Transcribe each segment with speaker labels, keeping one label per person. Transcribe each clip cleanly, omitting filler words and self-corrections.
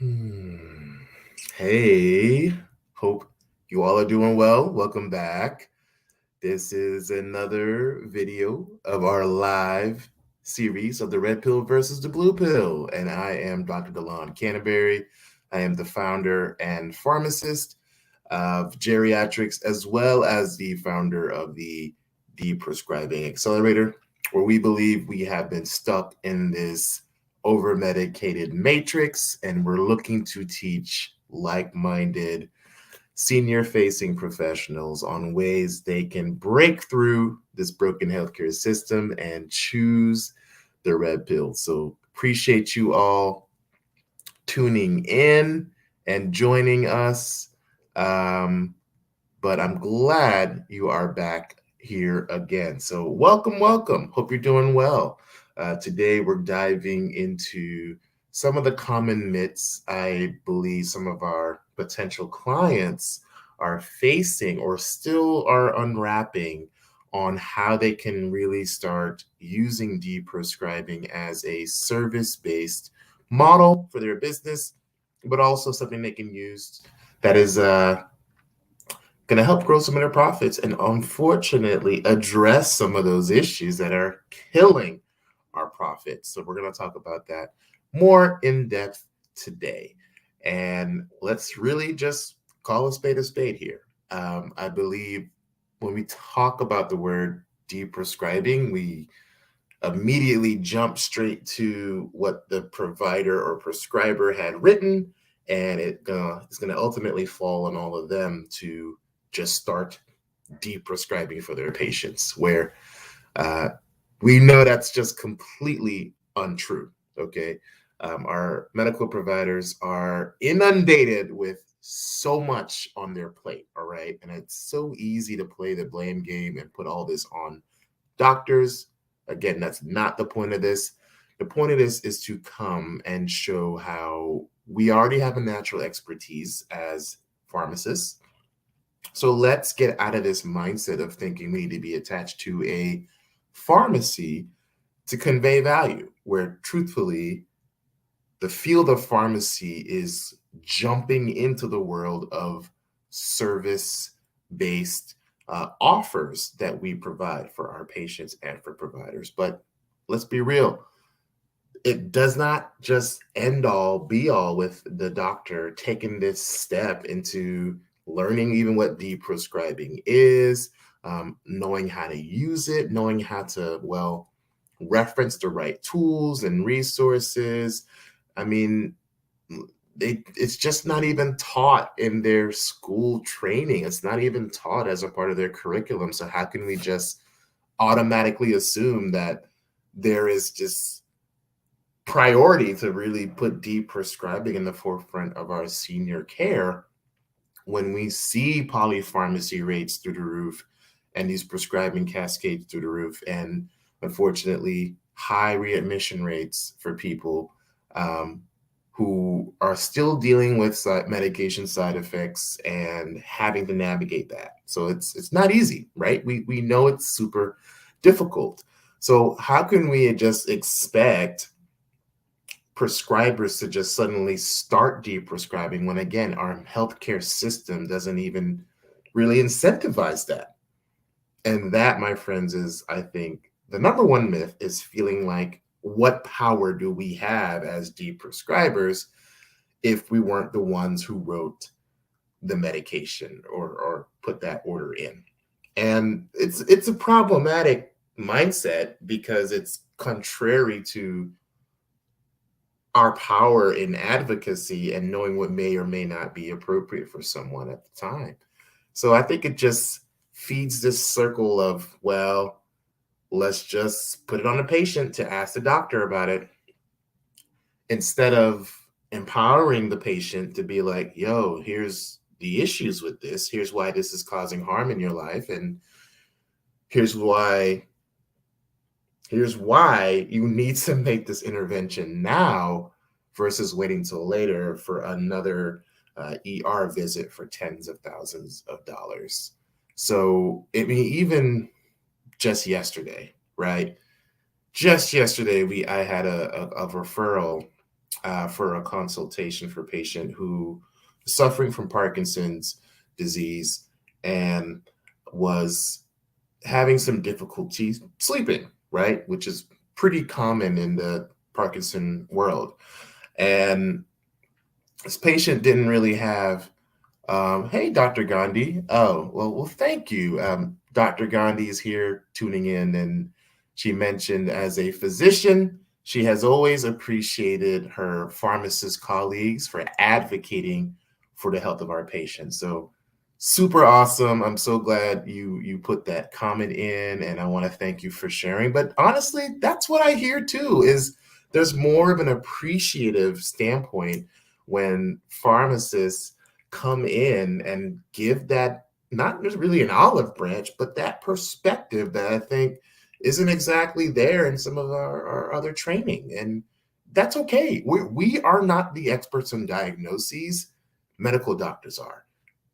Speaker 1: Hmm. Hey, hope you all are doing well. Welcome back. This is another video of our live series of the red pill versus the blue pill. And I am Dr. DeLon Canterbury. I am the founder and pharmacist of GeriatRx, as well as the founder of the Deprescribing Accelerator, where we believe we have been stuck in this over medicated matrix, and we're looking to teach like minded senior facing professionals on ways they can break through this broken healthcare system and choose the red pill. So, appreciate you all tuning in and joining us. Um, but I'm glad you are back here again. So, welcome, welcome. Hope you're doing well. Today, we're diving into some of the common myths I believe some of our potential clients are facing or still are unwrapping on how they can really start using deprescribing as a service based model for their business, but also something they can use that is going to help grow some of their profits and unfortunately address some of those issues that are killing our profits. So we're going to talk about that more in depth today. And let's really just call a spade here. I believe when we talk about the word deprescribing, we immediately jump straight to what the provider or prescriber had written, and it's going to ultimately fall on all of them to just start deprescribing for their patients, where uh, we know that's just completely untrue. Okay. Our medical providers are inundated with so much on their plate. All right. And it's so easy to play the blame game and put all this on doctors. Again, that's not the point of this. The point of this is to come and show how we already have a natural expertise as pharmacists. So let's get out of this mindset of thinking we need to be attached to a pharmacy to convey value, where truthfully, the field of pharmacy is jumping into the world of service based offers that we provide for our patients and for providers. But let's be real, it does not just end all be all with the doctor taking this step into learning even what deprescribing is, knowing how to use it, knowing how to, well, reference the right tools and resources. I mean, it's just not even taught in their school training. It's not even taught as a part of their curriculum. So how can we just automatically assume that there is just priority to really put deprescribing in the forefront of our senior care when we see polypharmacy rates through the roof and these prescribing cascades through the roof, and unfortunately high readmission rates for people who are still dealing with medication side effects and having to navigate that. So it's not easy, right? We know it's super difficult. So how can we just expect prescribers to just suddenly start deprescribing when, again, our healthcare system doesn't even really incentivize that? And that, my friends, is, I think, the number one myth is feeling like, what power do we have as deprescribers if we weren't the ones who wrote the medication or put that order in? And it's a problematic mindset because it's contrary to our power in advocacy and knowing what may or may not be appropriate for someone at the time. So I think it just feeds this circle of, well, let's just put it on the patient to ask the doctor about it, instead of empowering the patient to be like, yo, here's the issues with this. Here's why this is causing harm in your life. And here's why you need to make this intervention now versus waiting till later for another ER visit for tens of thousands of dollars. So, I mean, even just yesterday, right? Just yesterday, I had a referral for a consultation for a patient who is suffering from Parkinson's disease and was having some difficulty sleeping, right? Which is pretty common in the Parkinson world. And this patient didn't really have, hey, Dr. Gandhi. Oh, well, thank you. Dr. Gandhi is here tuning in, and she mentioned as a physician, she has always appreciated her pharmacist colleagues for advocating for the health of our patients. So super awesome. I'm so glad you put that comment in, and I want to thank you for sharing. But honestly, that's what I hear too, is there's more of an appreciative standpoint when pharmacists come in and give that, not just really an olive branch, but that perspective that I think isn't exactly there in some of our other training. And that's okay. We are not the experts in diagnoses. Medical doctors are.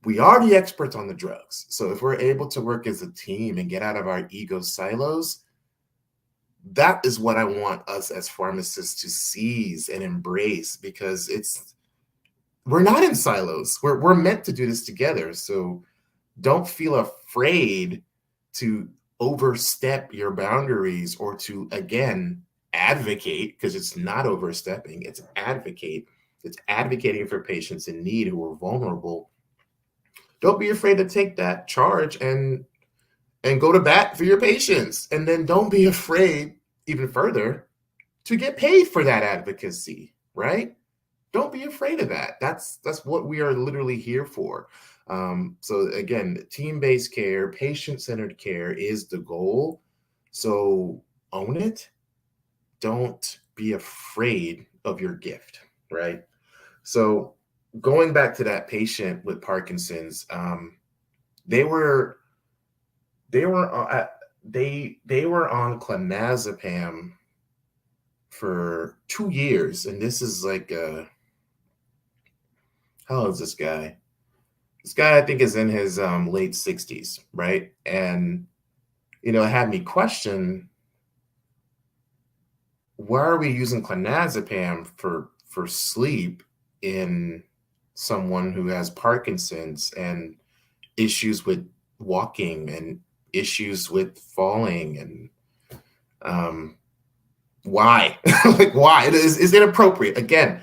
Speaker 1: We are the experts on the drugs. So if we're able to work as a team and get out of our ego silos, that is what I want us as pharmacists to seize and embrace, because we're not in silos. We're meant to do this together. So don't feel afraid to overstep your boundaries or to, again, advocate, because it's not overstepping, it's advocate. It's advocating for patients in need who are vulnerable. Don't be afraid to take that charge and go to bat for your patients. And then don't be afraid, even further, to get paid for that advocacy, right? Don't be afraid of that. That's what we are literally here for. So again, team-based care, patient-centered care is the goal. So own it. Don't be afraid of your gift, right? So going back to that patient with Parkinson's, they were they were they were on clonazepam for 2 years, and this is like how old is this guy? This guy, I think, is in his late 60s, right? And it had me question, why are we using clonazepam for sleep in someone who has Parkinson's and issues with walking and issues with falling, and why? Like, why? Is it appropriate? Again,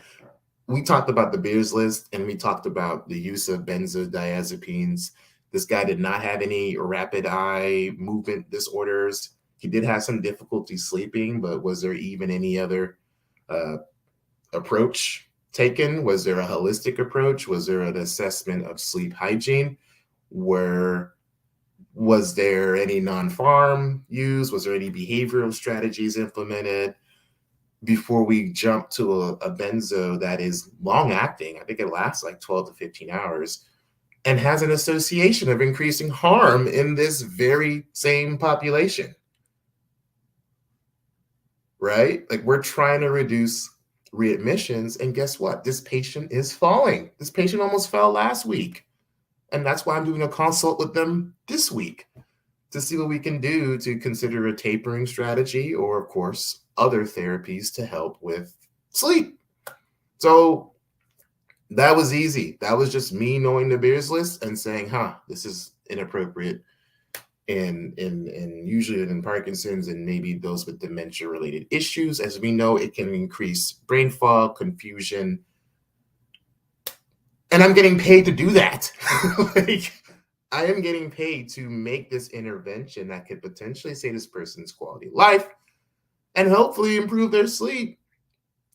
Speaker 1: we talked about the Beers list, and we talked about the use of benzodiazepines. This guy did not have any rapid eye movement disorders. He did have some difficulty sleeping, but was there even any other approach taken? Was there a holistic approach? Was there an assessment of sleep hygiene? Was there any non-pharm use? Was there any behavioral strategies implemented before we jump to a benzo that is long acting? I think it lasts like 12 to 15 hours and has an association of increasing harm in this very same population, right? Like, we're trying to reduce readmissions, and guess what? This patient is falling. This patient almost fell last week. And that's why I'm doing a consult with them this week to see what we can do to consider a tapering strategy, or, of course, other therapies to help with sleep. So that was easy. That was just me knowing the Beers list and saying, this is inappropriate in usually in Parkinson's and maybe those with dementia-related issues. As we know, it can increase brain fog, confusion, and I'm getting paid to do that. Like, I am getting paid to make this intervention that could potentially save this person's quality of life and hopefully improve their sleep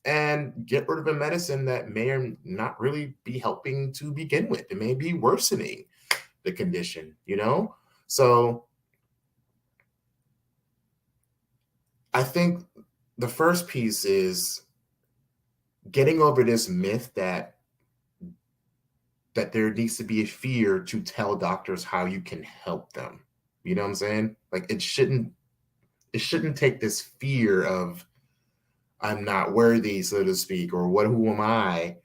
Speaker 1: and get rid of a medicine that may or not really be helping to begin with. It may be worsening the condition, So I think the first piece is getting over this myth that there needs to be a fear to tell doctors how you can help them. You know what I'm saying? Like, it shouldn't take this fear of I'm not worthy, so to speak, or who am I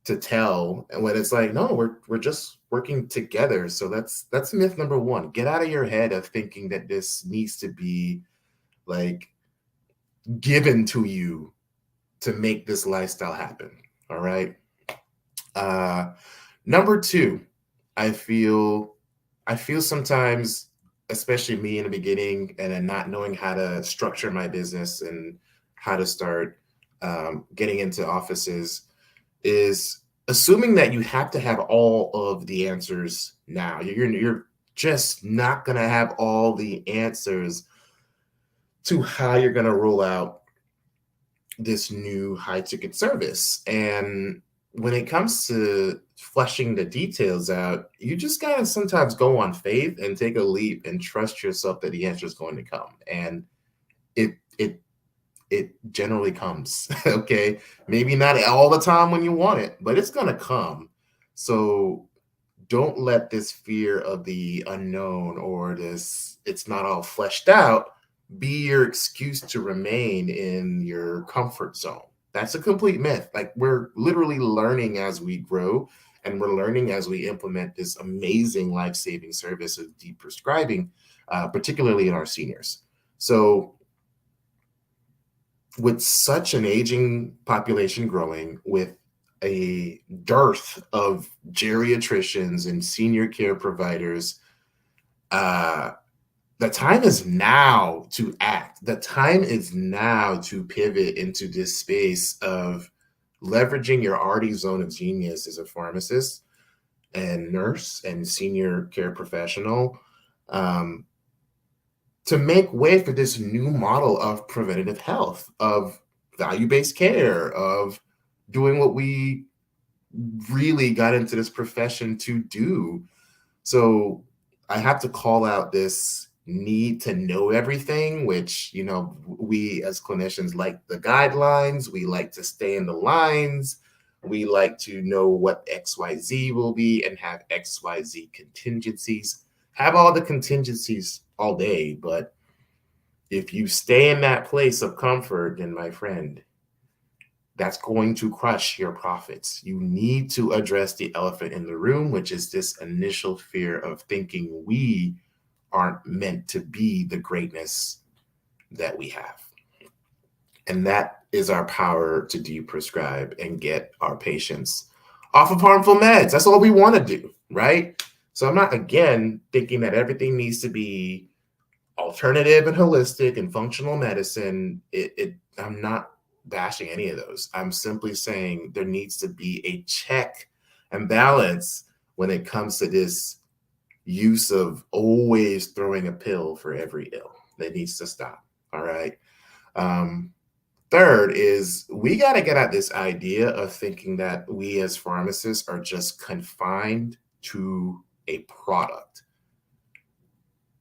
Speaker 1: to tell? And when it's like, no, we're just working together. So that's myth number one. Get out of your head of thinking that this needs to be like given to you to make this lifestyle happen. All right. Number two, I feel sometimes, especially me in the beginning, and then not knowing how to structure my business and how to start getting into offices, is assuming that you have to have all of the answers now. You're just not gonna have all the answers to how you're gonna roll out this new high ticket service. And when it comes to fleshing the details out, you just gotta sometimes go on faith and take a leap and trust yourself that the answer is going to come. And it it generally comes. Okay. Maybe not all the time when you want it, but it's gonna come. So don't let this fear of the unknown or this it's not all fleshed out be your excuse to remain in your comfort zone. That's a complete myth. Like, we're literally learning as we grow, and we're learning as we implement this amazing life-saving service of deep prescribing, particularly in our seniors. So with such an aging population growing, with a dearth of geriatricians and senior care providers, the time is now to act. The time is now to pivot into this space of leveraging your already zone of genius as a pharmacist and nurse and senior care professional, um, to make way for this new model of preventative health, of value-based care, of doing what we really got into this profession to do. So I have to call out this need to know everything, which, we as clinicians like the guidelines, we like to stay in the lines, we like to know what XYZ will be and have XYZ contingencies, have all the contingencies all day. But if you stay in that place of comfort, then my friend, that's going to crush your profits. You need to address the elephant in the room, which is this initial fear of thinking we aren't meant to be the greatness that we have. And that is our power to deprescribe and get our patients off of harmful meds. That's all we want to do, right? So I'm not, again, thinking that everything needs to be alternative and holistic and functional medicine. I'm not bashing any of those. I'm simply saying there needs to be a check and balance when it comes to this use of always throwing a pill for every ill. That needs to stop. All right. Third is, we got to get at this idea of thinking that we as pharmacists are just confined to a product,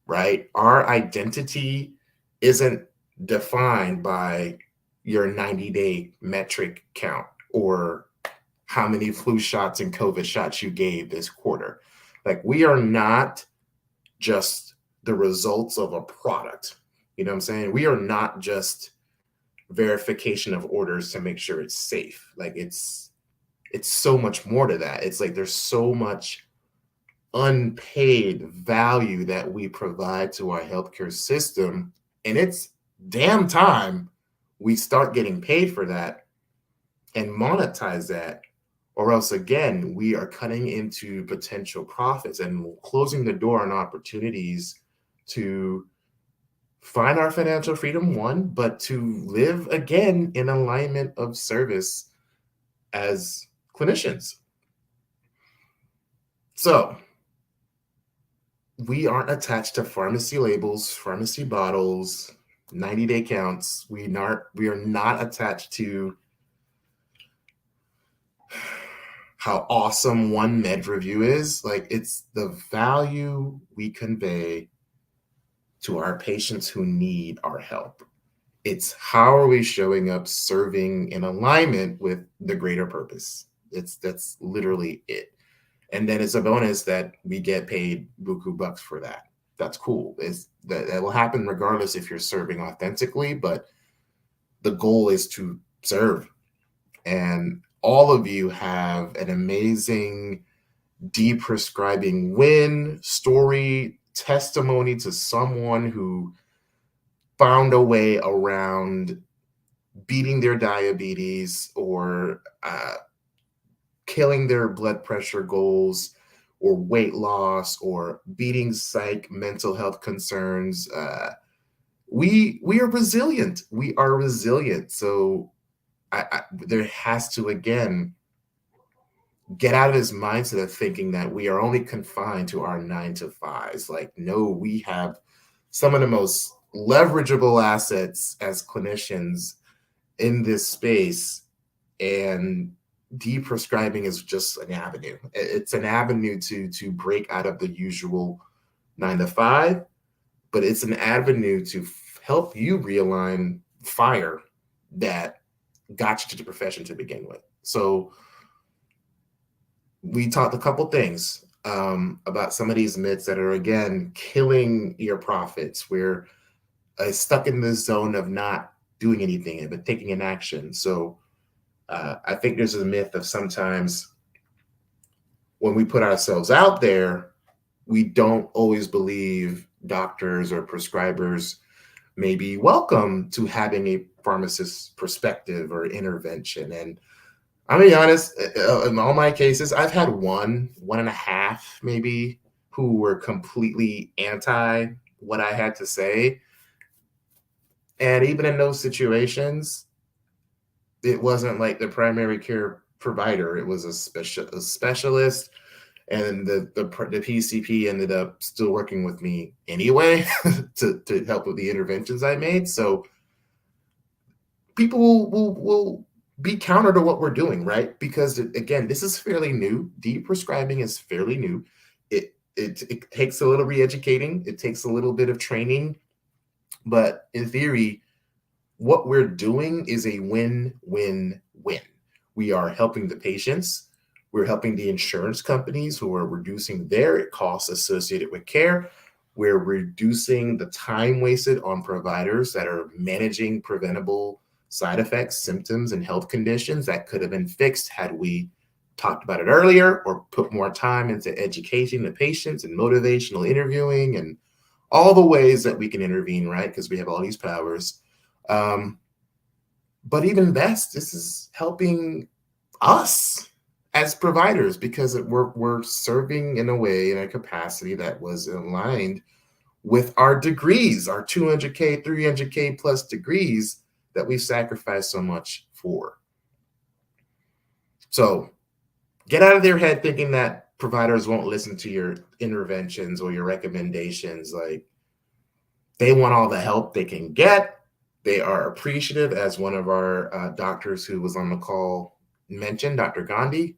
Speaker 1: right? Our identity isn't defined by your 90-day metric count or how many flu shots and COVID shots you gave this quarter. Like, we are not just the results of a product. You know what I'm saying? We are not just verification of orders to make sure it's safe. Like, it's so much more to that. It's like there's so much unpaid value that we provide to our healthcare system, and it's damn time we start getting paid for that and monetize that, or else again we are cutting into potential profits and closing the door on opportunities to find our financial freedom, one, but to live again in alignment of service as clinicians. So we aren't attached to pharmacy labels, pharmacy bottles, 90-day counts. We are not attached to how awesome one med review is. Like, it's the value we convey to our patients who need our help. It's how are we showing up, serving in alignment with the greater purpose. That's literally it. And then it's a bonus that we get paid buku bucks for that. That's cool. That will happen regardless if you're serving authentically, but the goal is to serve. And all of you have an amazing deprescribing win story, testimony to someone who found a way around beating their diabetes or killing their blood pressure goals or weight loss or beating psych mental health concerns. We are resilient. We are resilient. So there has to, again, get out of this mindset of thinking that we are only confined to our 9 to 5s. Like, no, we have some of the most leverageable assets as clinicians in this space, and deprescribing is just an avenue. It's an avenue to break out of the usual 9 to 5, but it's an avenue to help you realign fire that got you to the profession to begin with. So we talked a couple things about some of these myths that are, again, killing your profits. We're stuck in this zone of not doing anything but taking an action. So I think there's a myth of sometimes when we put ourselves out there, we don't always believe doctors or prescribers may be welcome to having a pharmacist's perspective or intervention. And I'm gonna be honest, in all my cases, I've had one and a half maybe who were completely anti what I had to say. And even in those situations, it wasn't like the primary care provider. It was a specialist, and the PCP ended up still working with me anyway to help with the interventions I made. So people will be counter to what we're doing, right? Because again, this is fairly new. Deprescribing is fairly new. It takes a little re-educating. It takes a little bit of training, but in theory, what we're doing is a win-win-win. We are helping the patients. We're helping the insurance companies who are reducing their costs associated with care. We're reducing the time wasted on providers that are managing preventable side effects, symptoms, and health conditions that could have been fixed had we talked about it earlier or put more time into educating the patients and motivational interviewing and all the ways that we can intervene, right? Because we have all these powers. But even best, this is helping us as providers because we're serving in a way, in a capacity that was aligned with our degrees, our 200K, 300K plus degrees that we sacrificed so much for. So get out of their head thinking that providers won't listen to your interventions or your recommendations. Like, they want all the help they can get. They are appreciative, as one of our doctors who was on the call mentioned, Dr. Gandhi.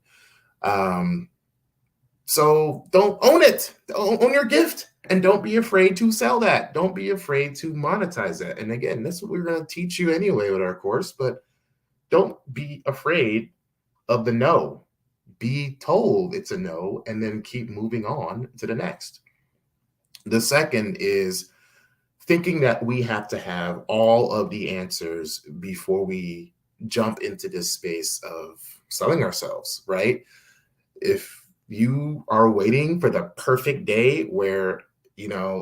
Speaker 1: So don't own it. Own your gift, and don't be afraid to sell that. Don't be afraid to monetize it. And again, that's what we're going to teach you anyway with our course, but don't be afraid of the no. Be told it's a no, and then keep moving on to the next. The second is thinking that we have to have all of the answers before we jump into this space of selling ourselves, right? If you are waiting for the perfect day where,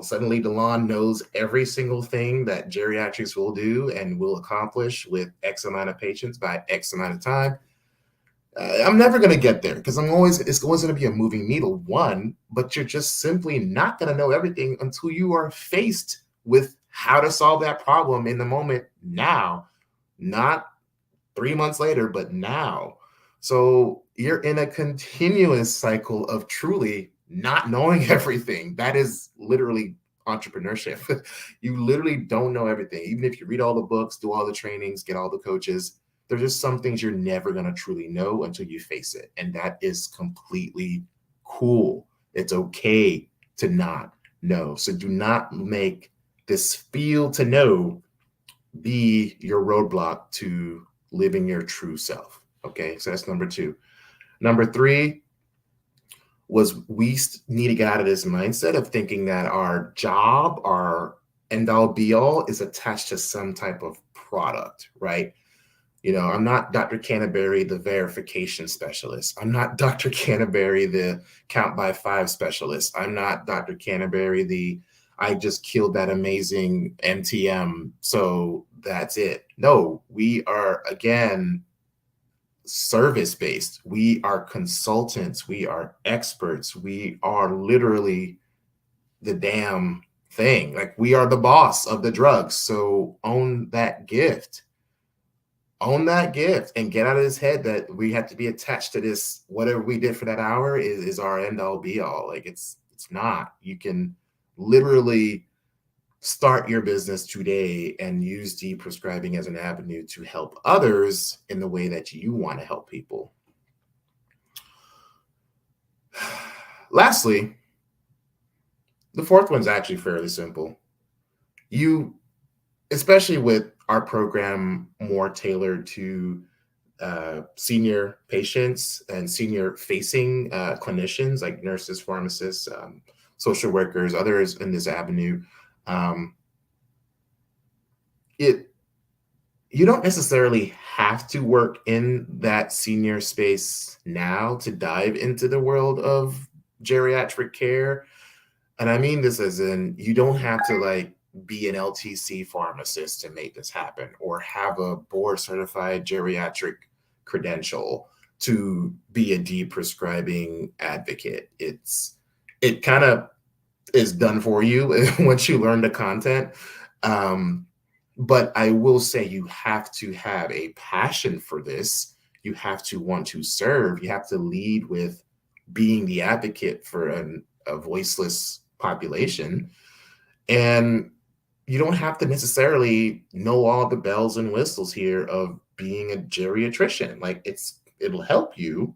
Speaker 1: suddenly Delon knows every single thing that GeriatRx will do and will accomplish with X amount of patients by X amount of time, I'm never going to get there because it's always going to be a moving needle, one, but you're just simply not going to know everything until you are faced with how to solve that problem in the moment now, not 3 months later, but now. So you're in a continuous cycle of truly not knowing everything. That is literally entrepreneurship. You literally don't know everything. Even if you read all the books, do all the trainings, get all the coaches, there's just some things you're never going to truly know until you face it. And that is completely cool. It's okay to not know. So do not make this feel to know be your roadblock to living your true self. Okay, so that's number 2. Number 3 was we need to get out of this mindset of thinking that our job, our end all be all, is attached to some type of product, right? I'm not Dr. Canterbury, the verification specialist. I'm not Dr. Canterbury, the count by 5 specialist. I'm not Dr. Canterbury, I just killed that amazing MTM, so that's it. No, we are, again, service-based. We are consultants. We are experts. We are literally the damn thing. Like, we are the boss of the drugs. So own that gift. Own that gift and get out of his head that we have to be attached to this. Whatever we did for that hour is our end all be all. Like, it's not. You can literally start your business today and use Deprescribing as an avenue to help others in the way that you want to help people. Lastly, the fourth one's actually fairly simple. You, especially with our program more tailored to senior patients and senior facing clinicians like nurses, pharmacists, social workers, others in this avenue, you don't necessarily have to work in that senior space now to dive into the world of geriatric care. And I mean this as in, you don't have to like be an LTC pharmacist to make this happen, or have a board certified geriatric credential to be a Deprescribing advocate. It kind of is done for you once you learn the content. But I will say, you have to have a passion for this. You have to want to serve. You have to lead with being the advocate for a voiceless population. And you don't have to necessarily know all the bells and whistles here of being a geriatrician. Like, it'll help you.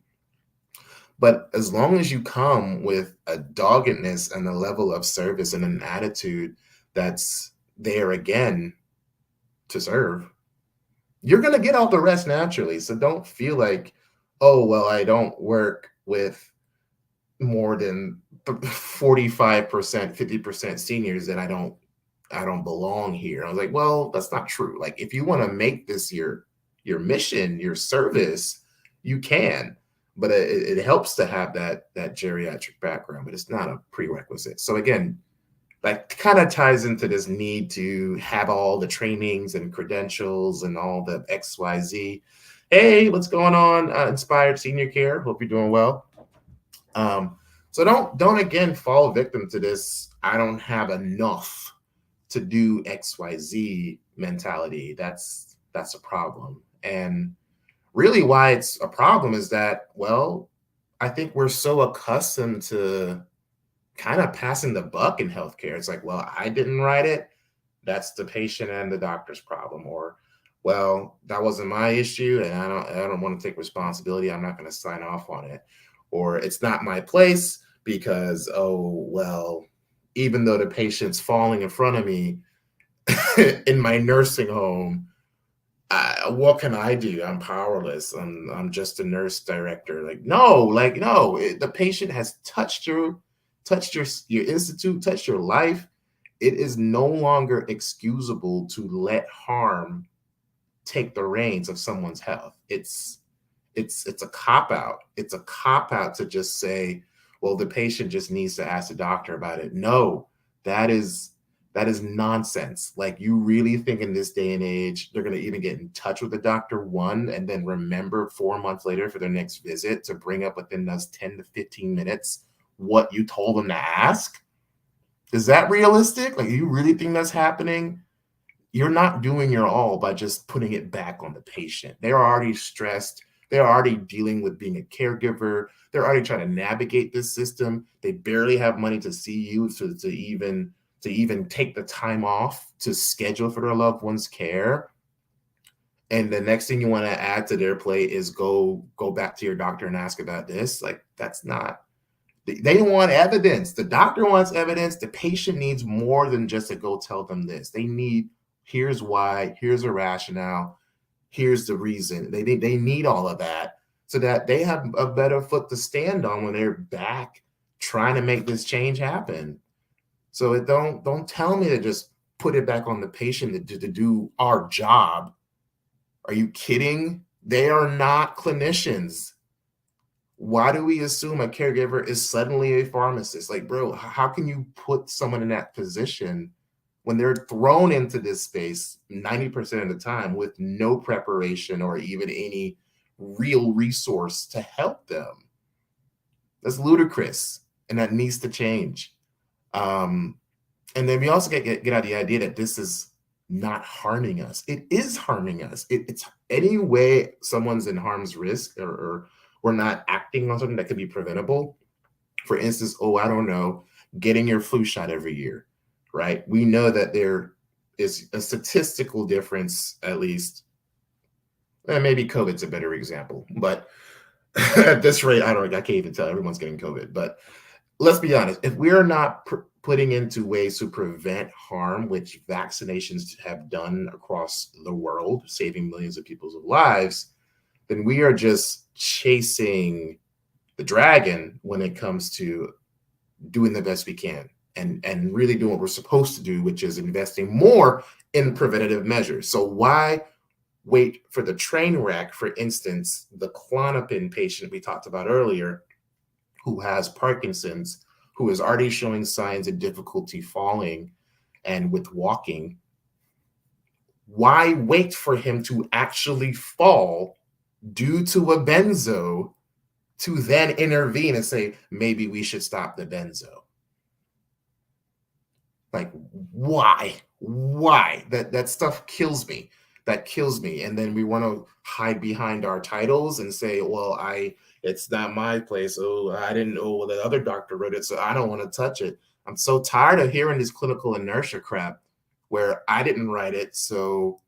Speaker 1: But as long as you come with a doggedness and a level of service and an attitude that's there, again, to serve, you're going to get all the rest naturally. So don't feel like, oh, well, I don't work with more than 45%, 50% seniors, and I don't belong here. I was like, well, that's not true. Like, if you want to make this your mission, your service, you can. But it helps to have that geriatric background, but it's not a prerequisite. So again, that kind of ties into this need to have all the trainings and credentials and all the XYZ. Hey, what's going on? Inspired Senior Care. Hope you're doing well. So don't again fall victim to this I don't have enough to do XYZ mentality. That's a problem. And really why it's a problem is that, well, I think we're so accustomed to kind of passing the buck in healthcare. It's like, well, I didn't write it. That's the patient and the doctor's problem. Or, well, that wasn't my issue, and I don't want to take responsibility. I'm not going to sign off on it. Or, it's not my place because, oh, well, even though the patient's falling in front of me in my nursing home, what can I do? I'm powerless. I'm just a nurse director. Like, no, the patient has touched your institute, touched your life. It is no longer excusable to let harm take the reins of someone's health. It's a cop out. It's a cop out to just say, well, the patient just needs to ask the doctor about it. No, that is nonsense. Like, you really think in this day and age they're going to even get in touch with the doctor, one, and then remember 4 months later for their next visit to bring up within those 10 to 15 minutes what you told them to ask? Is that realistic? Like, you really think that's happening? You're not doing your all by just putting it back on the patient. They're already stressed. They're already dealing with being a caregiver. They're already trying to navigate this system. They barely have money to see you to even take the time off to schedule for their loved one's care. And the next thing you want to add to their plate is go back to your doctor and ask about this. Like, that's not. They want evidence. The doctor wants evidence. The patient needs more than just to go tell them this. They need, here's why, here's a rationale, here's the reason. They need all of that so that they have a better foot to stand on when they're back trying to make this change happen. So don't tell me to just put it back on the patient to do our job. Are you kidding? They are not clinicians. Why do we assume a caregiver is suddenly a pharmacist? Like, bro, how can you put someone in that position when they're thrown into this space 90% of the time with no preparation or even any real resource to help them. That's ludicrous, and that needs to change. And then we also get out the idea that this is not harming us. It is harming us. It's any way someone's in harm's risk or we're not acting on something that could be preventable. For instance, I don't know, getting your flu shot every year, right? We know that there is a statistical difference, at least. Maybe COVID's a better example, but at this rate, I can't even tell. Everyone's getting COVID. But let's be honest, if we are not putting into ways to prevent harm, which vaccinations have done across the world, saving millions of people's lives, then we are just chasing the dragon when it comes to doing the best we can and really doing what we're supposed to do, which is investing more in preventative measures. So why wait for the train wreck? For instance, the Klonopin patient we talked about earlier, who has Parkinson's, who is already showing signs of difficulty falling and with walking. Why wait for him to actually fall due to a benzo to then intervene and say, maybe we should stop the benzo? Like, why? That stuff kills me. That kills me. And then we want to hide behind our titles and say, well, it's not my place. Oh, I didn't know. Well, the other doctor wrote it, so I don't want to touch it. I'm so tired of hearing this clinical inertia crap where I didn't write it, so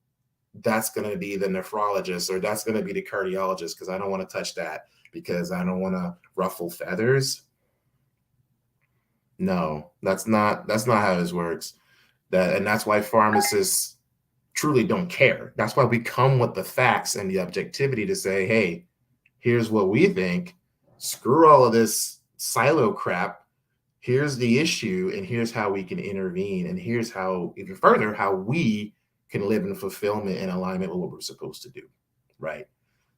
Speaker 1: that's going to be the nephrologist or that's going to be the cardiologist because I don't want to touch that because I don't want to ruffle feathers. No, that's not how this works. And that's why pharmacists truly don't care. That's why we come with the facts and the objectivity to say, hey, here's what we think. Screw all of this silo crap. Here's the issue, and here's how we can intervene. And here's how, even further, how we can live in fulfillment and alignment with what we're supposed to do, right?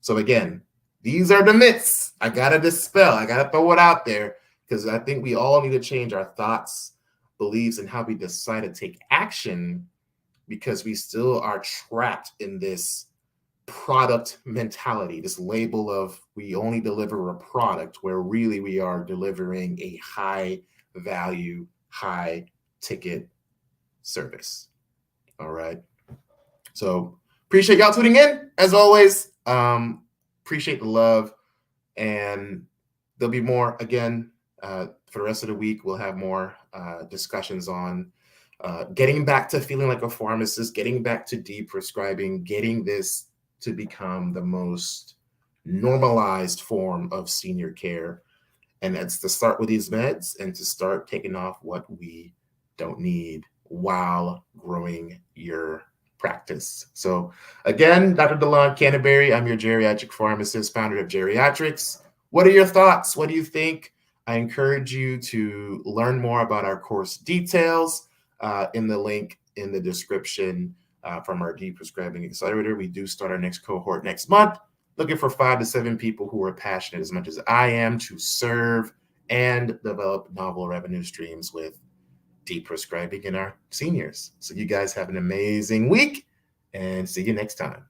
Speaker 1: So again, these are the myths. I got to dispel. I got to throw it out there because I think we all need to change our thoughts, beliefs, and how we decide to take action because we still are trapped in this product mentality, this label of we only deliver a product where really we are delivering a high value, high ticket service. All right. So appreciate y'all tuning in as always. Appreciate the love, and there'll be more again for the rest of the week. We'll have more discussions on getting back to feeling like a pharmacist, getting back to deprescribing, getting this to become the most normalized form of senior care. And that's to start with these meds and to start taking off what we don't need while growing your practice. So again, Dr. Delon Canterbury, I'm your geriatric pharmacist, founder of GeriatRx. What are your thoughts? What do you think? I encourage you to learn more about our course details in the link in the description from our Deprescribing Accelerator. We do start our next cohort next month, looking for 5 to 7 people who are passionate as much as I am to serve and develop novel revenue streams with Deprescribing in our seniors. So you guys have an amazing week and see you next time.